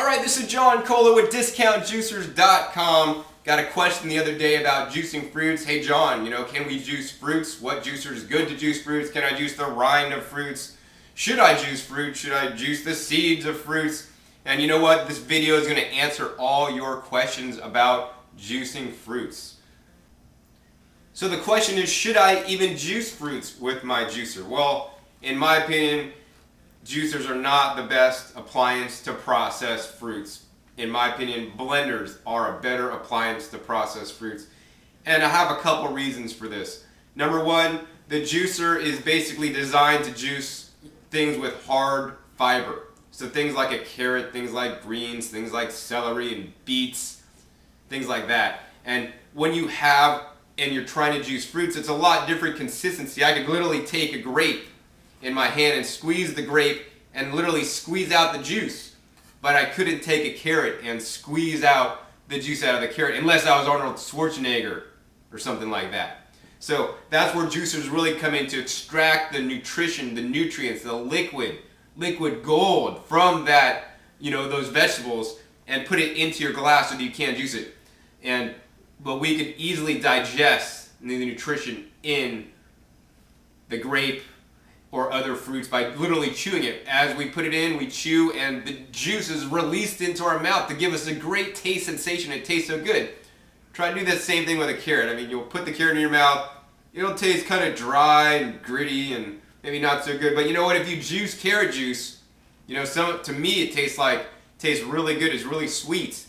Alright, this is John Cola with DiscountJuicers.com. Got a question the other day about juicing fruits. Hey John, can we juice fruits? What juicer is good to juice fruits? Can I juice the rind of fruits? Should I juice fruits? Should I juice the seeds of fruits? And you know what? This video is going to answer all your questions about juicing fruits. So the question is, should I even juice fruits with my juicer? Well, in my opinion, juicers are not the best appliance to process fruits. In my opinion, blenders are a better appliance to process fruits. And I have a couple reasons for this. Number one, the juicer is basically designed to juice things with hard fiber. So things like a carrot, things like greens, things like celery and beets, things like that. And when you're trying to juice fruits, it's a lot different consistency. I could literally take a grape in my hand and squeeze the grape and literally squeeze out the juice. But I couldn't take a carrot and squeeze out the juice out of the carrot unless I was Arnold Schwarzenegger or something like that. So that's where juicers really come in, to extract the nutrition, the nutrients, the liquid gold from that, those vegetables, and put it into your glass so that you can't juice it. But we could easily digest the nutrition in the grape or other fruits by literally chewing it. As we put it in, we chew, and the juice is released into our mouth to give us a great taste sensation. It tastes so good. Try to do that same thing with a carrot. You'll put the carrot in your mouth, it'll taste kind of dry and gritty and maybe not so good. But you know what? If you juice carrot juice, to me it tastes really good. It's really sweet.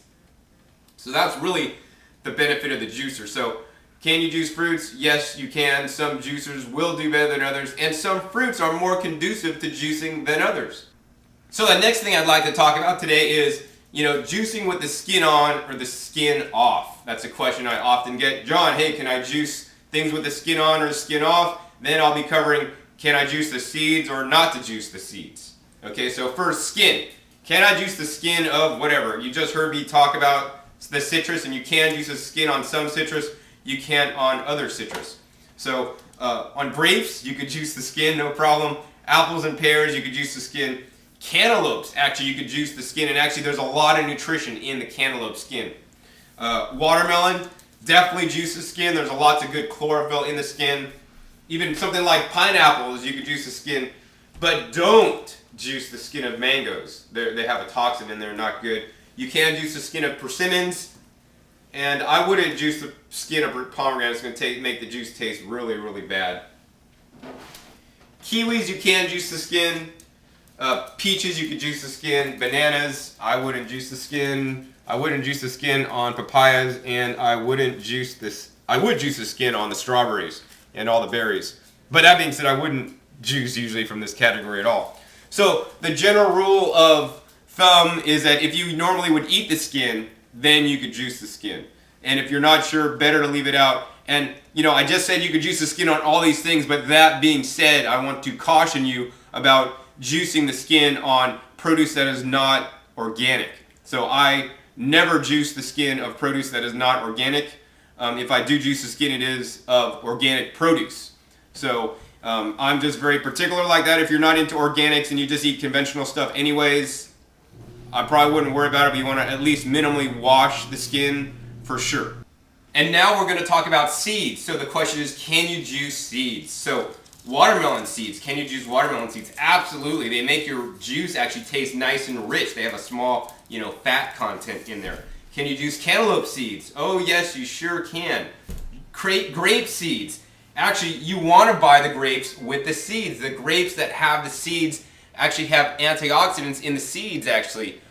So that's really the benefit of the juicer. So can you juice fruits? Yes, you can. Some juicers will do better than others, and some fruits are more conducive to juicing than others. So the next thing I'd like to talk about today is, juicing with the skin on or the skin off. That's a question I often get. John, hey, can I juice things with the skin on or the skin off? Then I'll be covering, can I juice the seeds or not to juice the seeds? Okay, so first, skin. Can I juice the skin of whatever? You just heard me talk about the citrus, and you can juice the skin on some citrus. You can't on other citrus. So on grapes, you could juice the skin, no problem. Apples and pears, you could juice the skin. Cantaloupes, actually, you could juice the skin, and actually there's a lot of nutrition in the cantaloupe skin. Watermelon, definitely juice the skin. There's a lot of good chlorophyll in the skin. Even something like pineapples, you could juice the skin. But don't juice the skin of mangoes. They have a toxin in there, not good. You can juice the skin of persimmons. And I wouldn't juice the skin of pomegranate. It's going to make the juice taste really, really bad. Kiwis, you can juice the skin. Peaches, you could juice the skin. Bananas, I wouldn't juice the skin. I wouldn't juice the skin on papayas, and I would juice the skin on the strawberries and all the berries. But that being said, I wouldn't juice usually from this category at all. So the general rule of thumb is that if you normally would eat the skin, then you could juice the skin. And if you're not sure, better to leave it out. And, I just said you could juice the skin on all these things, but that being said, I want to caution you about juicing the skin on produce that is not organic. So I never juice the skin of produce that is not organic. If I do juice the skin, it is of organic produce. So I'm just very particular like that. If you're not into organics and you just eat conventional stuff anyways, I probably wouldn't worry about it, but you want to at least minimally wash the skin for sure. And now we're going to talk about seeds. So the question is, can you juice seeds? So watermelon seeds, can you juice watermelon seeds? Absolutely. They make your juice actually taste nice and rich. They have a small, fat content in there. Can you juice cantaloupe seeds? Oh yes, you sure can. Grape seeds. Actually, you want to buy the grapes with the seeds. The grapes that have the seeds actually have antioxidants in the seeds, actually.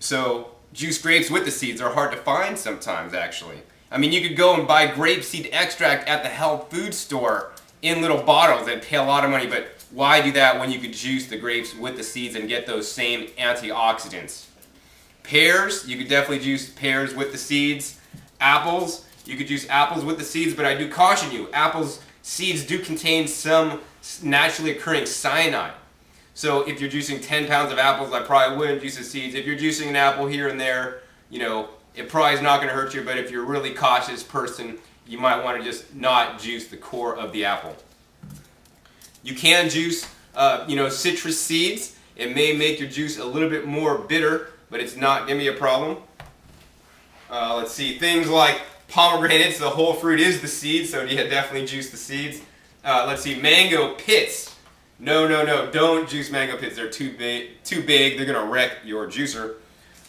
So juice grapes with the seeds are hard to find sometimes, actually. You could go and buy grapeseed extract at the health food store in little bottles and pay a lot of money, but why do that when you could juice the grapes with the seeds and get those same antioxidants? Pears, you could definitely juice pears with the seeds. Apples, you could juice apples with the seeds, but I do caution you, apples seeds do contain some naturally occurring cyanide. So if you're juicing 10 pounds of apples, I probably wouldn't juice the seeds. If you're juicing an apple here and there, it probably is not going to hurt you, but if you're a really cautious person, you might want to just not juice the core of the apple. You can juice, citrus seeds. It may make your juice a little bit more bitter, but it's not going to be a problem. Let's see, things like pomegranates, the whole fruit is the seed, so yeah, definitely juice the seeds. Let's see, mango pits. No, don't juice mango pits. They're too big. They're going to wreck your juicer.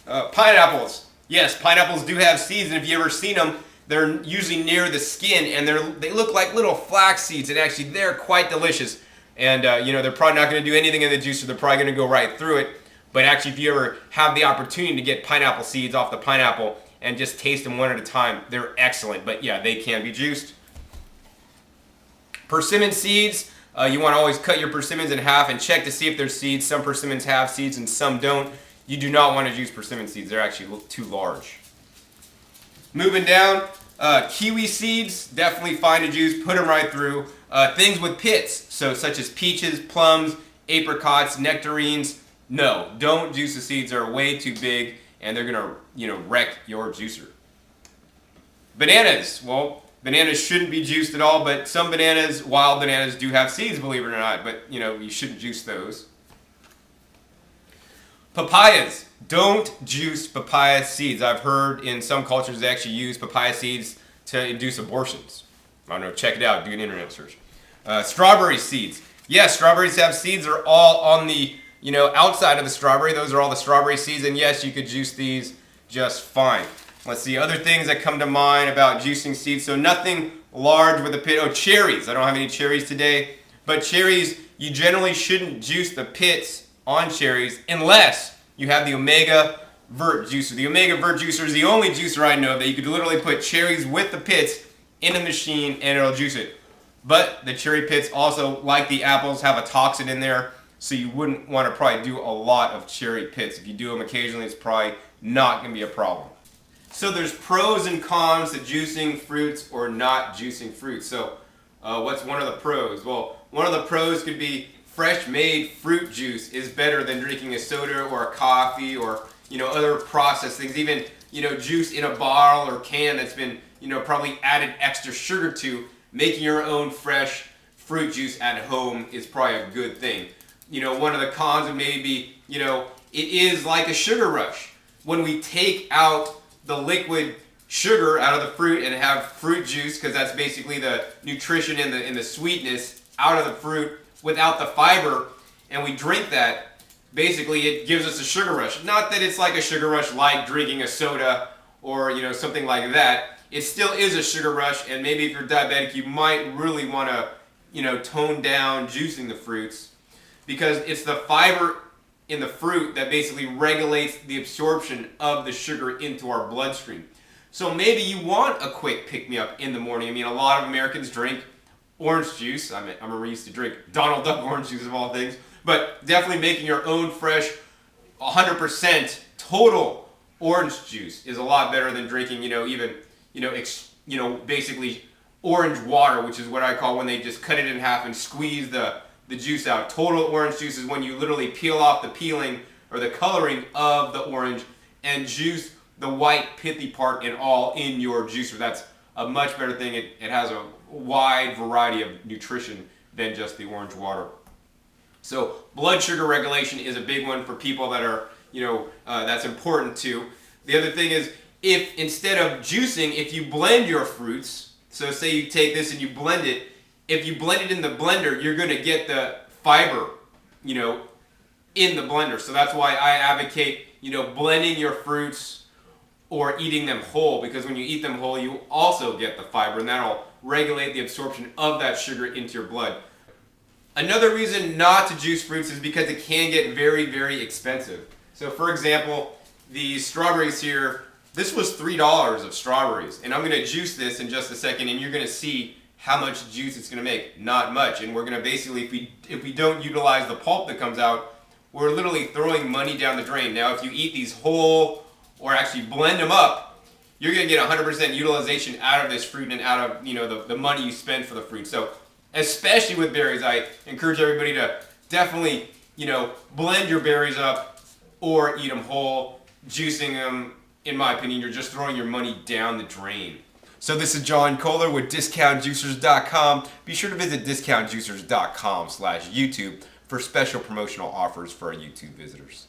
Pineapples. Yes, pineapples do have seeds, and if you've ever seen them, they're usually near the skin, and they look like little flax seeds, and actually they're quite delicious. And they're probably not going to do anything in the juicer. They're probably going to go right through it. But actually, if you ever have the opportunity to get pineapple seeds off the pineapple and just taste them one at a time, they're excellent. But yeah, they can be juiced. Persimmon seeds. You want to always cut your persimmons in half and check to see if there's seeds. Some persimmons have seeds and some don't. You do not want to juice persimmon seeds. They're actually too large. Moving down, kiwi seeds, definitely fine to juice. Put them right through. Things with pits, so such as peaches, plums, apricots, nectarines. No, don't juice the seeds. They're way too big, and they're gonna wreck your juicer. Bananas. Well, bananas shouldn't be juiced at all, but some bananas, wild bananas, do have seeds, believe it or not. But you shouldn't juice those. Papayas. Don't juice papaya seeds. I've heard in some cultures they actually use papaya seeds to induce abortions. I don't know. Check it out. Do an internet search. Strawberry seeds. Yes, strawberries have seeds. They're all on the outside of the strawberry. Those are all the strawberry seeds, and yes, you could juice these just fine. Let's see other things that come to mind about juicing seeds. So nothing large with a pit. Oh, cherries. I don't have any cherries today, but cherries, you generally shouldn't juice the pits on cherries unless you have the Omega Vert juicer. The Omega Vert juicer is the only juicer I know that you could literally put cherries with the pits in a machine and it'll juice it. But the cherry pits also, like the apples, have a toxin in there, so you wouldn't want to probably do a lot of cherry pits. If you do them occasionally, it's probably not going to be a problem. So there's pros and cons to juicing fruits or not juicing fruits. So what's one of the pros? Well, one of the pros could be fresh made fruit juice is better than drinking a soda or a coffee or other processed things. Even juice in a bottle or can that's been probably added extra sugar to. Making your own fresh fruit juice at home is probably a good thing. One of the cons of maybe it is like a sugar rush. When we take out the liquid sugar out of the fruit and have fruit juice, because that's basically the nutrition and the sweetness out of the fruit without the fiber, and we drink that, basically it gives us a sugar rush. Not that it's like a sugar rush like drinking a soda or something like that. It still is a sugar rush, and maybe if you're diabetic, you might really want to tone down juicing the fruits, because it's the fiber in the fruit that basically regulates the absorption of the sugar into our bloodstream. So maybe you want a quick pick-me-up in the morning. I mean, a lot of Americans drink orange juice. I remember used to drink Donald Duck orange juice of all things. But definitely making your own fresh, 100% total orange juice is a lot better than drinking, basically orange water, which is what I call when they just cut it in half and squeeze the juice out. Total orange juice is when you literally peel off the peeling or the coloring of the orange and juice the white pithy part and all in your juicer. That's a much better thing. It has a wide variety of nutrition than just the orange water. So blood sugar regulation is a big one for people that are, that's important too. The other thing is, if instead of juicing, if you blend your fruits, so say you take this and you blend it, if you blend it in the blender, you're going to get the fiber, in the blender. So that's why I advocate, blending your fruits or eating them whole, because when you eat them whole, you also get the fiber, and that'll regulate the absorption of that sugar into your blood. Another reason not to juice fruits is because it can get very, very expensive. So for example, the strawberries here, this was $3 of strawberries, and I'm going to juice this in just a second, and you're going to see how much juice it's going to make. Not much, and we're going to basically, if we don't utilize the pulp that comes out, we're literally throwing money down the drain. Now, if you eat these whole or actually blend them up, you're going to get 100% utilization out of this fruit and out of the money you spend for the fruit. So, especially with berries, I encourage everybody to definitely blend your berries up or eat them whole. Juicing them, in my opinion, you're just throwing your money down the drain. So this is John Kohler with DiscountJuicers.com. Be sure to visit DiscountJuicers.com/YouTube for special promotional offers for our YouTube visitors.